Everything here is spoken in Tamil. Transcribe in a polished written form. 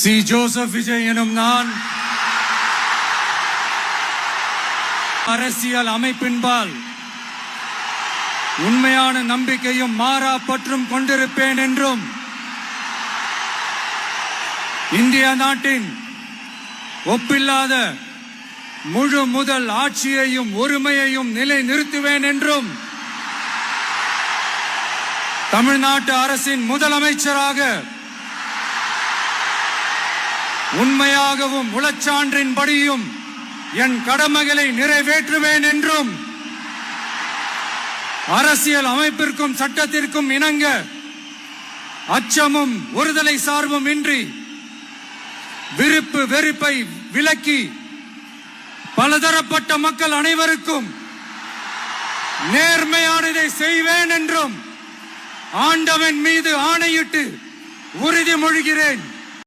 சி ஜோசப் விஜய் எனும் நான் அரசியல் அமைப்பின்பால் உண்மையான நம்பிக்கையும் மாறா பற்றும் கொண்டிருப்பேன் என்றும் இந்திய நாட்டின் ஒப்பில்லாத முழு முதல் ஆட்சியையும் ஒருமையையும் நிலைநிறுத்துவேன் என்றும் தமிழ்நாட்டு அரசின் முதலமைச்சராக உண்மையாகவும் உளச்சான்றின்படியும் என் கடமைகளை நிறைவேற்றுவேன் என்றும் அரசியல் அமைப்பிற்கும் சட்டத்திற்கும் இணங்க அச்சமும் ஒருதலை சார்பும் இன்றி விருப்பு வெறுப்பை விலக்கி பலதரப்பட்ட மக்கள் அனைவருக்கும் நேர்மையானதை செய்வேன் என்றும் ஆண்டவன் மீது ஆணையிட்டு உறுதிமொழிகிறேன்.